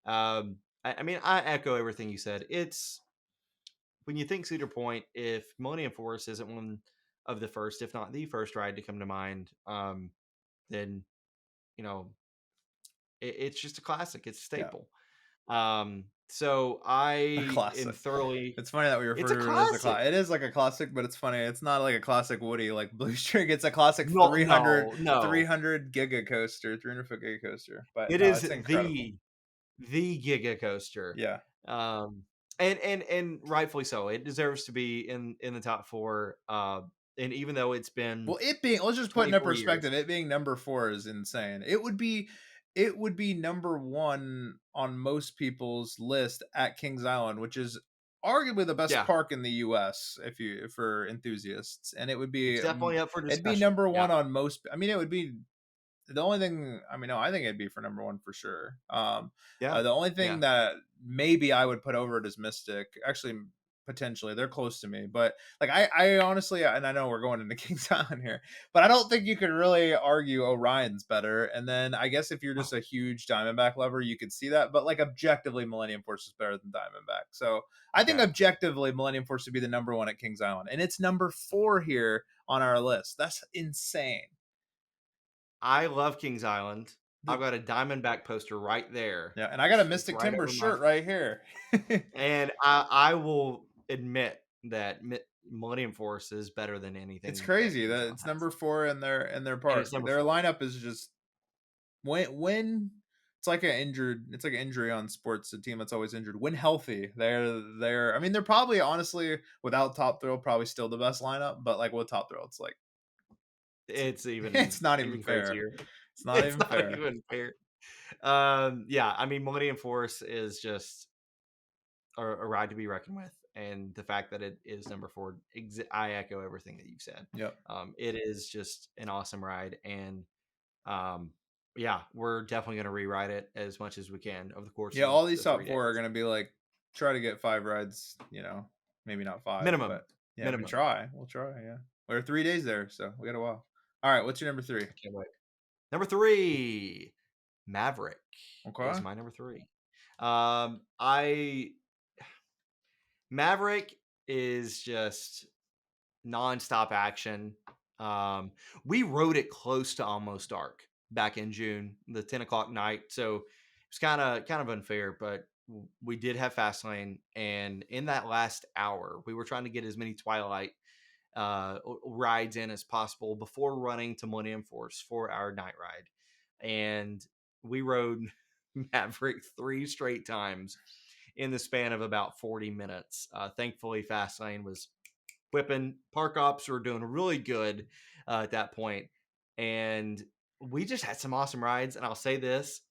I mean, I echo everything you said. It's when you think Cedar Point, if Millennium Force isn't one of the first, if not the first ride to come to mind, then you know it's just a classic. It's a Yeah. staple. So A I am classic. thoroughly. It's funny that we It's refer a to it as a classic. classic. It is like a classic, but it's funny. It's not like a classic Woody like Blue String. It's a classic No, no, no. 300 giga coaster, 300-foot giga coaster. But It no, is it's incredible. the Giga Coaster. Yeah. Um, and rightfully so. It deserves to be in the top four. And even though it's been Well, it being let's just put into 24 years, perspective, it being number 4 is insane. It would be number 1 on most people's list at Kings Island, which is arguably the best yeah, park in the US if for enthusiasts. And it's definitely up for it'd be discussion. number Yeah, 1 on most. I mean, it would be the only thing. I mean, no, I think it'd be for number 1 for sure. yeah, The only thing yeah. that maybe I would put over it is Mystic. Actually, potentially, they're close to me, but like I honestly, and I know we're going into Kings Island here, but I don't think you could really argue Orion's better. And then I guess if you're No, just a huge Diamondback lover, you could see that. But like objectively, Millennium Force is better than Diamondback. So I think yeah. objectively, Millennium Force would be the number 1 at Kings Island, and it's number 4 here on our list. That's insane. I love Kings Island. The I've got a Diamondback poster right there. Yeah, and I got a It's Mystic right Timber over my. shirt right here. And I will admit that Millennium Force is better than It's anything that crazy Kings that Island it's has, number 4 in their and it's park. number Their four. lineup is just when it's like an injury on sports, a team that's always injured. When healthy, they're I mean, they're probably honestly without Top Thrill probably still the best lineup, but like with Top Thrill, it's like It's it's not even even fair. crazier. It's not It's even not fair. even fair. Yeah, I mean, Millennium Force is just a ride to be reckoned with, and the fact that it is number four, I echo everything that you've said. Yep. It is just an awesome ride, and um, yeah, we're definitely going to rewrite it as much as we can over the course Yeah, of all these the three top 4 are days. gonna be like try to get 5 rides, maybe not 5, Minimum, but yeah, we minimum. try. We'll try, yeah. We're 3 days there, so we got a while. All right, what's your number 3? I can't wait. Number three, Maverick is Okay. my number three. I Maverick is just nonstop action. Um, we rode it close to almost dark back in June, the 10 o'clock night. So it's kind of unfair, but we did have fast lane, and in that last hour, we were trying to get as many twilight rides in as possible before running to Millennium Force for our night ride, and we rode Maverick three straight times in the span of about 40 minutes. Thankfully, fast lane was whipping. Park ops were doing really good at that point, and we just had some awesome rides, and I'll say this,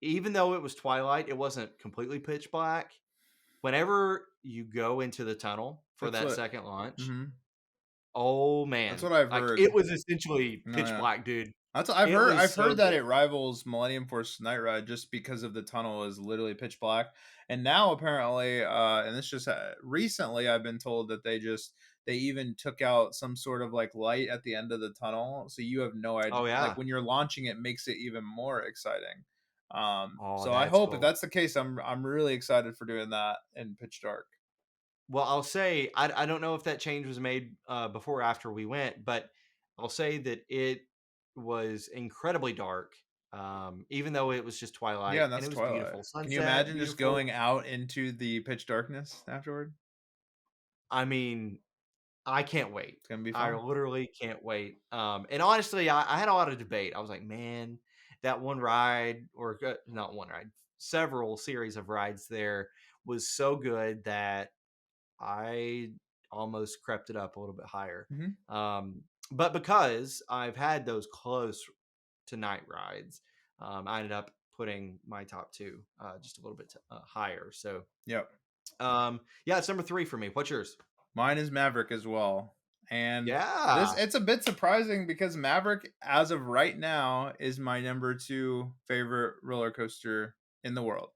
even though it was twilight, it wasn't completely pitch black. Whenever you go into the tunnel for That's that what. second launch, Mhm. oh, That's man, what I've like, heard. it was essentially No, pitch yeah. black, dude. That's I've It heard was I've so heard that good. it rivals Millennium Force Night Ride just because of the tunnel is literally pitch black. And now apparently, and this just recently, I've been told that they even took out some sort of like light at the end of the tunnel, so you have no idea. Oh, Like yeah. when you're launching, it makes it even more exciting. Oh, So I that's hope if cool. that's the case, I'm really excited for doing that in pitch dark. Well, I'll say I don't know if that change was made, before or after we went, but I'll say that it was incredibly dark, even though it was just Yeah, twilight, and and that's it was Twilight. beautiful. Can you Sunset, imagine just beautiful. going out into the pitch darkness afterward? I mean, I can't wait. It's gonna be I fun. literally can't wait. And honestly, I had a lot of debate. I was like, man, that one ride, or not one ride, several series of rides there was so good that I almost crept it up a little bit higher. Mhm. But because I've had those close to night rides, I ended up putting my top two just a little bit higher. So, Yep. yeah, it's number three for me. What's yours? Mine is Maverick as well. And this Yeah. it's a bit surprising because Maverick, as of right now, is my number two favorite roller coaster in the world.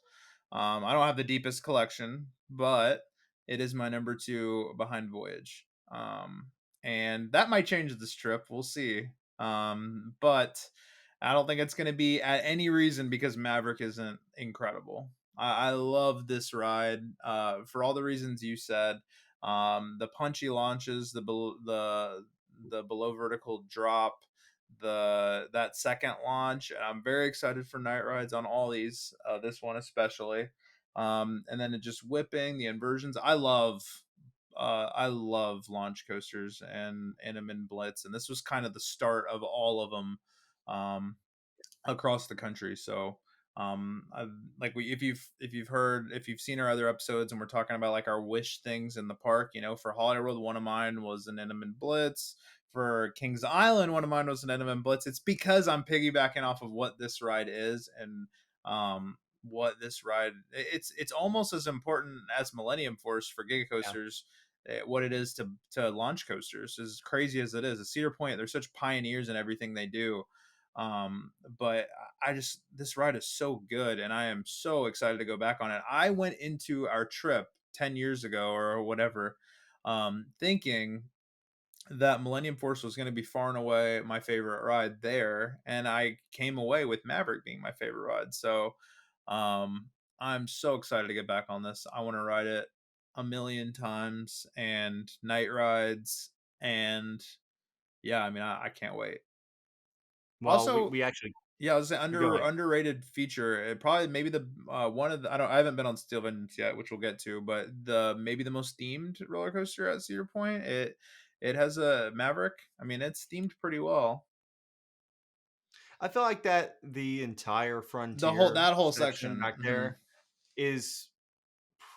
I don't have the deepest collection, but it is my number two behind Voyage. And that might change this trip. We'll see. But I don't think it's going to be at any reason because Maverick isn't incredible. I love this ride for all the reasons you said. The punchy launches, the below vertical drop, the that second launch. I'm very excited for night rides on all these. This one especially, and then it just whipping the inversions. I love launch coasters and Intamin Blitz, and this was kind of the start of all of them. Um, Across the country. So I've, like we if you've seen our other episodes and we're talking about like our wish things in the park, for Holiday World, one of mine was an Intamin Blitz. For Kings Island, one of mine was an Intamin Blitz. It's because I'm piggybacking off of what this ride is and what this ride it's almost as important as Millennium Force for Giga Yeah. Coasters. What it is to launch coasters, as crazy as it is. At Cedar Point, they're such pioneers in everything they do. But I just this ride is so good, and I am so excited to go back on it. I went into our trip 10 years ago or whatever, thinking that Millennium Force was going to be far and away my favorite ride there, and I came away with Maverick being my favorite ride. So I'm so excited to get back on this. I want to ride it a million times and night rides, and yeah, I mean I can't wait. Well, Also, we actually yeah, I was go ahead. underrated feature. It probably maybe the one of the I haven't been on Steel Vengeance yet, which we'll get to, but the maybe the most themed roller coaster at Cedar Point. It has a Maverick. I mean, it's themed pretty well. I feel like that the entire The whole frontier that whole section section. back there is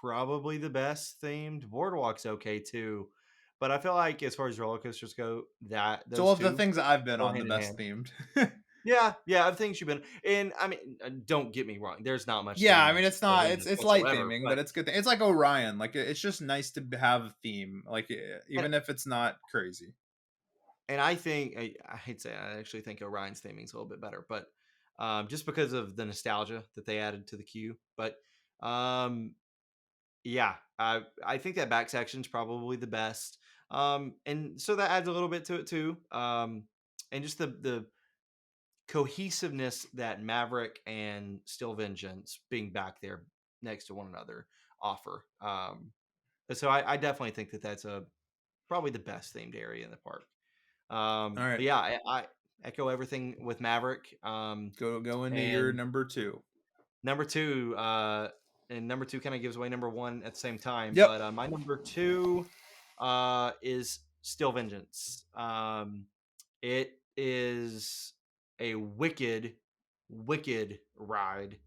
probably the best themed. Boardwalk's okay too, but I feel like as far as roller coasters go, that So those of the two things I've been go on, the hand in best hand. themed. Yeah, yeah, of things you've been, and I mean, don't get me wrong. There's not much Yeah, I theme mean to it's Steel not Vengeance it's light whatsoever, theming, but but it's good. It's like Orion. Like it's just nice to have a theme, like and even if it's not crazy. I think I hate to say it, I actually think Orion's theming is a little bit better, but just because of the nostalgia that they added to the queue. But um, yeah, I think that back section's probably the best, and so that adds a little bit to it too. And just the cohesiveness that Maverick and Still Vengeance being back there next to one another offer. So I definitely think that that's a probably the best themed area in the park. All But right, yeah, I echo everything with Maverick. go into your And number two. number two, and number two kind of gives away number one at the same time. Yep. But my number two is Still Vengeance. It is a wicked, wicked ride.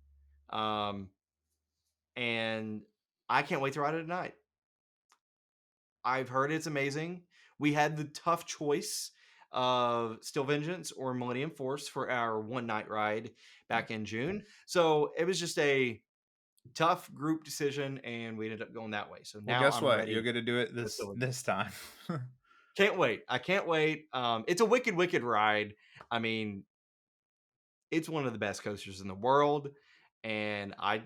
Um, and I can't wait to ride it tonight. I've heard it's amazing. We had the tough choice of Steel Vengeance or Millennium Force for our one night ride back in June. So it was just a tough group decision, and we ended up going that way. So Well, now guess I'm what? You're ready gonna do it to go Steel Vengeance. this time. Can't wait. I can't wait. It's a wicked, wicked ride. I mean, it's one of the best coasters in the world, and I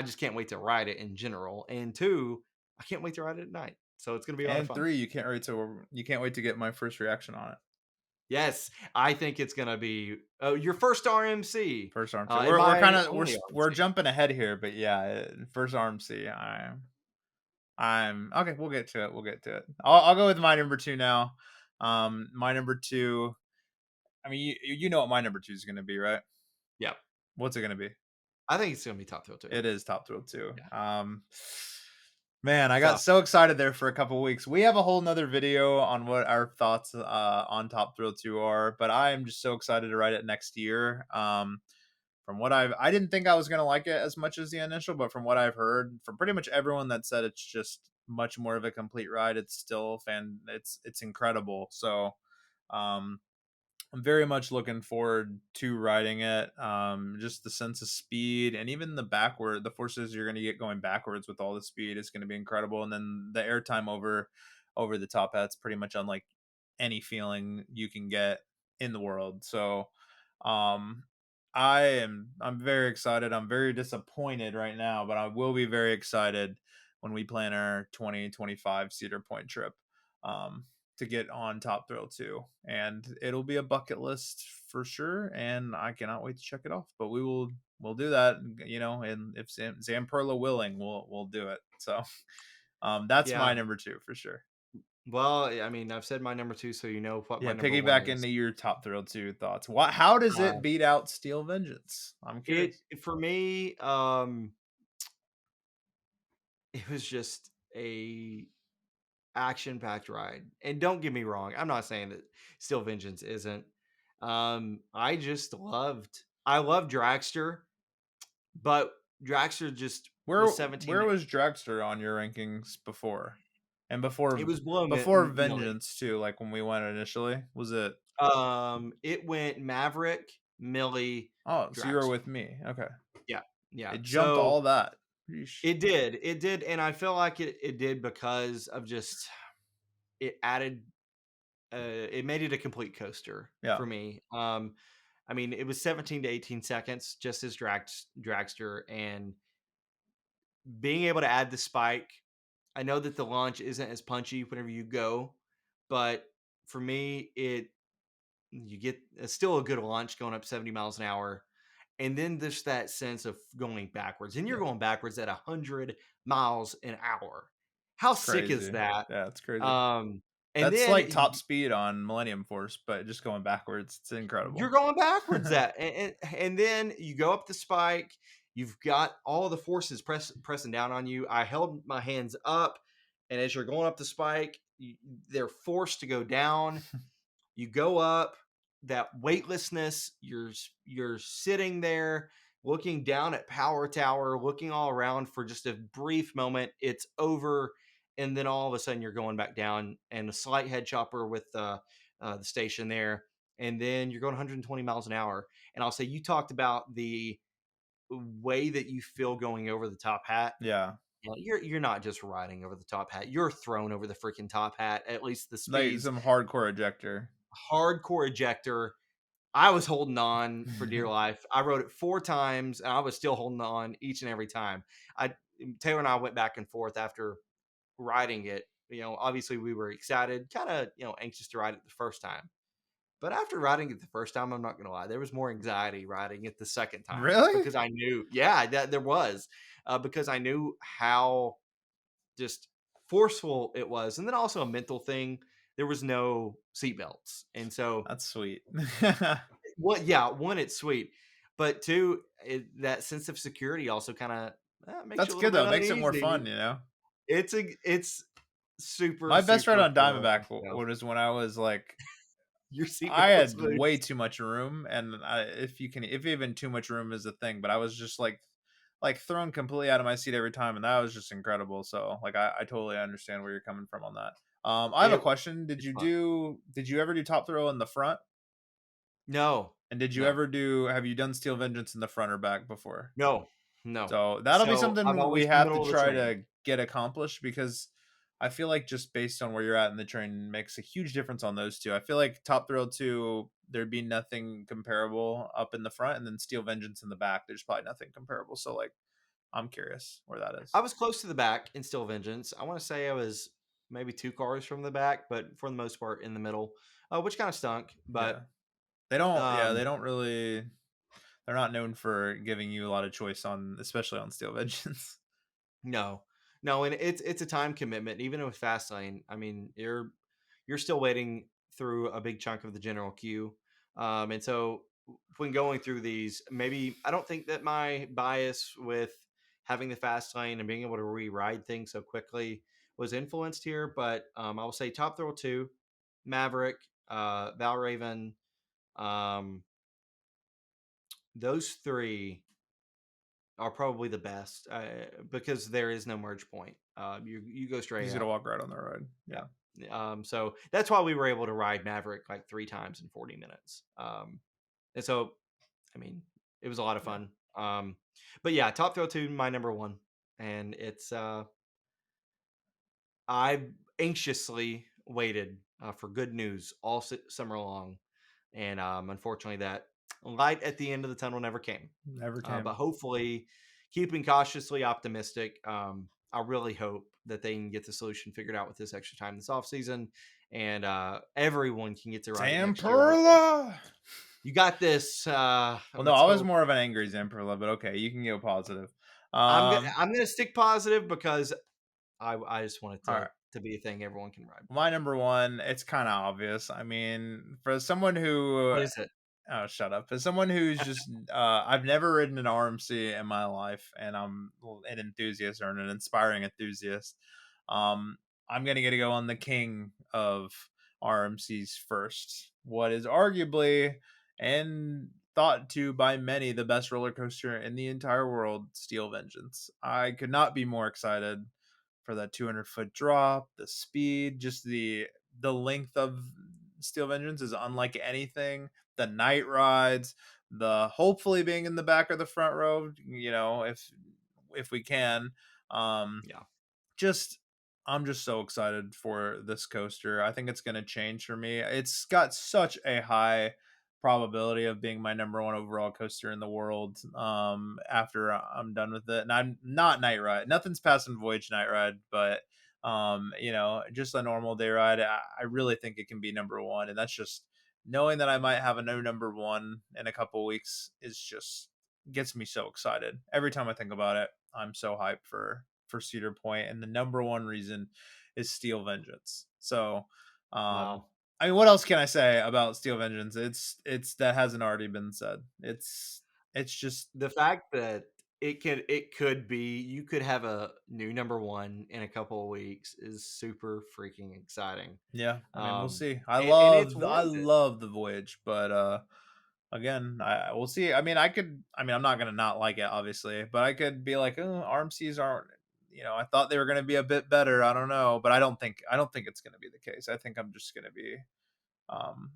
just can't wait to ride it in general, and two, I can't wait to ride it at night. So it's gonna be a lot of And fun. 3, you can't wait to get my first reaction on it. Yes, I think it's gonna be your first RMC, First RMC. and We're my kinda only we're RMC. jumping ahead here, but yeah, first RMC. I'm okay. We'll get to it. We'll get to it. I'll go with my number 2 now. My number 2. I mean, you know what my number 2 is gonna be, right? Yeah, What's it gonna be? I think it's gonna be top thrill too. It is Top Thrill 2. Yeah, Man, I got tough. so excited there for a couple weeks. We have a whole nother video on what our thoughts on Top Thrill 2 are, but I am just so excited to write it next year. From what I didn't think I was gonna like it as much as the initial, but from what I've heard from pretty much everyone that said it's just much more of a complete ride, it's still it's incredible. So um I'm very much looking forward to riding it. Just the sense of speed and even the forces you're going to get going backwards with all the speed is going to be incredible. And then the airtime over the top hat's pretty much unlike any feeling you can get in the world. So, um, I'm very excited. I'm very disappointed right now, but I will be very excited when we plan our 2025 Cedar Point trip. Um, to get on Top Thrill 2. And it'll be a bucket list for sure. And I cannot wait to check it off. But we'll do that, and if Zamperla willing, we'll do it. So that's my Yeah. number 2 for sure. Well, I mean, I've said my number two, so you know what my Yeah, number one piggyback is. into your Top Thrill 2 thoughts. How does Uh, it beat out Steel Vengeance? I'm it curious. for me, it was just a action-packed ride. And don't get me wrong, I'm not saying that Steel Vengeance isn't. I love Dragster, but Dragster just Where was 17. where was Dragster on your rankings before? And It was below before Millie. Vengeance too, like when we went initially? Was it It went Maverick, Millie, Oh, so you were Dragster. with me. Okay. Yeah, yeah. It jumped So all that. Yeesh. it did, and I feel like it did because of just it added, it made it a complete coaster Yeah. for me. I mean, it was 17 to 18 seconds, just as Dragster, and being able to add the spike. I know that the launch isn't as punchy whenever you go, but for me, you get it's still a good launch going up 70 miles an hour. And then there's that sense of going backwards, and you're Yeah. going backwards at 100 miles an hour. How It's sick is crazy. that? Yeah, it's crazy. Um, and That's then like top speed on Millennium Force, but just going backwards. It's you're incredible. going backwards at, and then you go up the spike. You've got all the forces pressing down on you. I held my hands up, and as you're going up the spike, they're forced to go down. You go up, that weightlessness, you're sitting there looking down at Power Tower, looking all around for just a brief moment. It's over, and then all of a sudden you're going back down, and a slight head chopper with the station there, and then you're going 120 miles an hour. And I'll say, you talked about the way that you feel going over the top hat. Yeah. You know, you're not just riding over the top hat, you're thrown over the freaking top hat, at least the Like speeds. some hardcore ejector. Hardcore ejector. I was holding on for dear life. I rode it 4 times, and I was still holding on each and every time. I Taylor and I went back and forth after riding it. You know, obviously we were excited, kinda, anxious to ride it the first time. But after riding it the first time, I'm not gonna lie, there was more anxiety riding it the second time Really? because I knew, yeah, that there was, because I knew how just forceful it was, and then also a mental thing. There was no seatbelts, and so That's sweet. well, yeah, one, it's sweet, but two, that sense of security also kind of makes you That's a little good bit though. It makes it more uneasy. fun. It's super My best ride super on thrilling Diamondback stuff. was when I was like Your I seatbelts had boots. way too much room, and if even too much room is a thing, but I was just like thrown completely out of my seat every time, and that was just incredible. So like I totally understand where you're coming from on that. I have a It question. it's fun. Did you ever do top throw in the front? No, And did you no, ever do have you done Steel Vengeance in the front or back before? no, no. So that'll be So I've something we always been have to middle of the try train. to get accomplished because I feel like just based on where you're at in the train makes a huge difference on those two. I feel like Top Thrill 2, there'd be nothing comparable up in the front, and then Steel Vengeance in the back, there's probably nothing comparable. So like I'm curious where that I is. was close to the back in Still Vengeance. I want to say I was maybe 2 cars from the back, but for the most part in the middle, which kind of stunk. But Yeah. They um, don't really they're not known for giving you a lot of choice on especially on Steel Vengeance. no, no, and it's a time commitment. Even with Fastlane, I mean, you're still waiting through a big chunk of the general queue, and so when going through these, maybe I don't think that my bias with having the fast lane and being able to re-ride things so quickly was influenced here, but I will say Top Thrill 2, Maverick, Valraven, um, those three are probably the best because there is no merge point. You go straight He's gonna out. walk right on the road. Yeah. Yeah. So that's why we were able to ride Maverick like 3 times in 40 minutes. And so, I mean, it was a lot of Yeah. fun. But yeah, Top Thrill 2, my number one. And I anxiously waited for good news all summer long. And unfortunately, that light at the end of the tunnel never came. Never But came. hopefully, keeping cautiously optimistic, I really hope that they can get the solution figured out with this extra time this offseason and everyone can get to ride it next year. Hopefully, Zamperla! you got this. Well, no, Let's I was hope. more of an angry Zamperla, but okay, you can go positive. I'm gonna stick positive because I just want it All right. to be a thing everyone can ride. My number one, it's kind of obvious. I mean, for someone who What is it? oh, shut up. As someone who's just, I've never ridden an RMC in my life, and I'm an enthusiast or an inspiring enthusiast. Um, I'm gonna get to go on the king of RMCs first. What is arguably and thought to by many the best roller coaster in the entire world, Steel Vengeance. I could not be more excited for that 200-foot drop, the speed, just the length of Steel Vengeance is unlike anything. The night rides, the hopefully being in the back or the front row, if we can. Um, Yeah. just I'm just so excited for this coaster. I think it's going to change for me. It's got such a high probability of being my number one overall coaster in the world after I'm done with it. And I'm not night ride. Nothing's passing Voyage night ride, but just a normal day ride. I really think it can be number one. And that's just knowing that I might have a new number one in a couple weeks is just gets me so excited. Every time I think about it, I'm so hyped for Cedar Point, and the number one reason is Steel Vengeance. So, Wow. I mean, what else can I say about Steel Vengeance? It's that hasn't already been said. It's just The fact that it could be you could have a new number one in a couple of weeks is super freaking exciting. yeah. I mean, we'll Um, see. and it's I warranted. love the Voyage, but again, we'll see. I mean, I'm not gonna not like it, obviously, but I could be like, oh, RMCs aren't. I thought they were gonna be a bit better. I don't know, but I don't think it's gonna be the case. I think I'm just gonna be Um,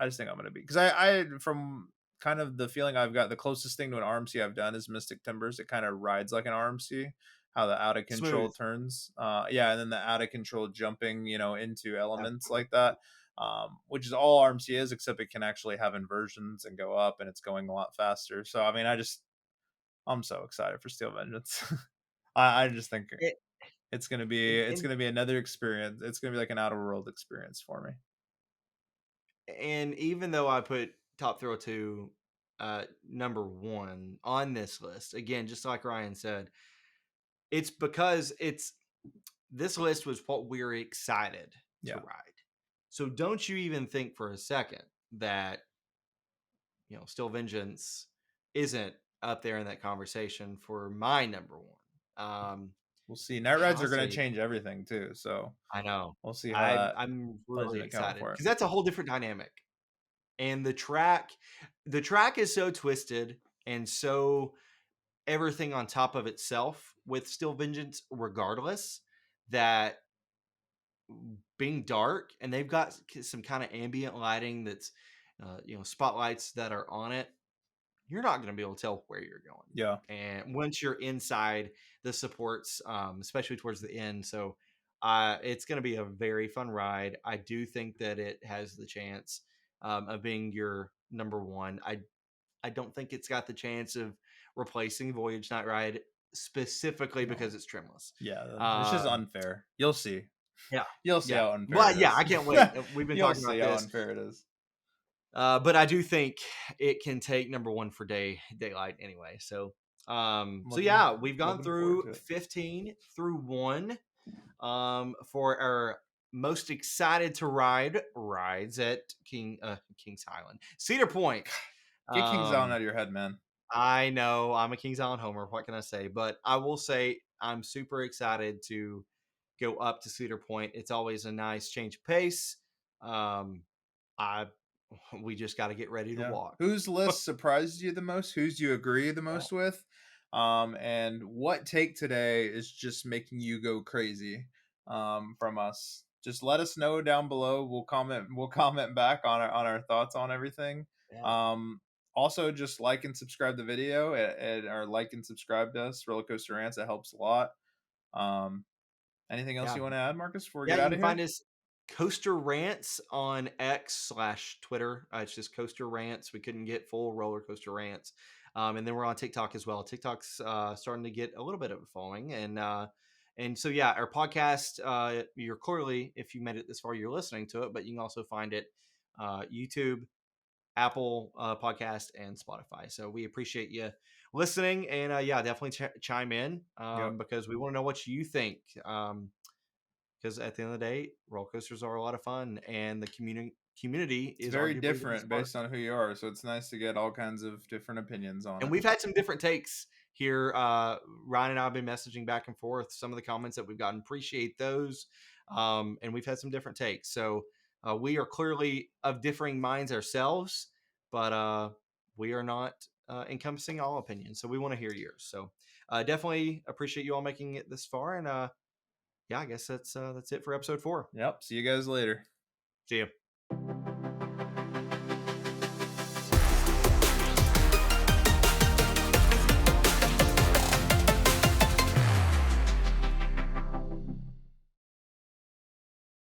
I just think I'm gonna be because I from kind of the feeling I've got the closest thing to an RMC I've done is Mystic Timbers. It kind of rides like an RMC, how the out of control Smooth. turns. Yeah, and then the out of control jumping, into Yeah. elements like that. Which is all RMC is, except it can actually have inversions and go up, and it's going a lot faster. So I mean, I'm so excited for Steel Vengeance. I just think It, it's and gonna be another experience. It's gonna be like an out of world experience for me. and even though I put Top Thrill 2 number one on this list, again, just like Ryan said, it's because it's this list was what we're excited to Yeah. ride. So don't you even think for a second that, Still Vengeance isn't up there in that conversation for my number one. We'll see. Night And rides are going to honestly, change everything too, so I know. we'll see how I that I'm plays really into account excited for it. because that's a whole different dynamic. And the track is so twisted and so everything on top of itself with Still Vengeance, regardless, that being dark, and they've got some kind of ambient lighting that's, spotlights that are on it. You're not going to be able to tell where you're going. Yeah. And once you're inside the supports, especially towards the end, so it's going to be a very fun ride. I do think that it has the chance of being your number one. I don't think it's got the chance of replacing Voyage Night Ride specifically No. because it's trimless. Yeah, it's just Um, unfair. You'll see. yeah, You'll see yeah. how unfair Well, it yeah, is. I can't wait. We've been You'll talking see about how this, unfair it is. but I do think it can take number one for daylight anyway. So, so Looking yeah, we've gone looking forward through to it. 15 through one, for our most excited to ride rides at Kings Island, Cedar Point. Get Kings Island Um, out of your head, man. I know I'm a Kings Island homer. What can I say? But I will say I'm super excited to go up to Cedar Point. It's always a nice change of pace. Um, I we just got to get ready to Yeah. walk. Whose list surprised you the most? Whose do you agree the Yeah, most with? And what take today is just making you go crazy from us? Just let us know down below. We'll comment back on our thoughts on everything. yeah, Um, Also, just like and subscribe the video, or like and subscribe to us, Rollercoaster Rants. It helps a lot. Um, Anything else yeah. you want to add, Marcus, before we Yeah, get you out can of find here? us Coaster Rants on X/Twitter. It's just Coaster Rants. We couldn't get full Roller Coaster Rants. And then we're on TikTok as well. TikTok's starting to get a little bit of a following. And so, yeah, our podcast, you're clearly, if you made it this far, you're listening to it, but you can also find it YouTube, Apple Podcast, and Spotify. So we appreciate you listening. And yeah, definitely chime in Yep. because we want to know what you think. Because at the end of the day, roller coasters are a lot of fun, and the community It's is very arguably the best different part. based on who you are, so it's nice to get all kinds of different opinions on And it. we've had some different takes here. Ryan and I have been messaging back and forth. Some of the comments that we've gotten, appreciate those. And we've had some different takes. So we are clearly of differing minds ourselves, but we are not encompassing all opinions. So we want to hear yours. So definitely appreciate you all making it this far. And yeah, I guess that's it for episode 4. Yep. See you guys later. See you.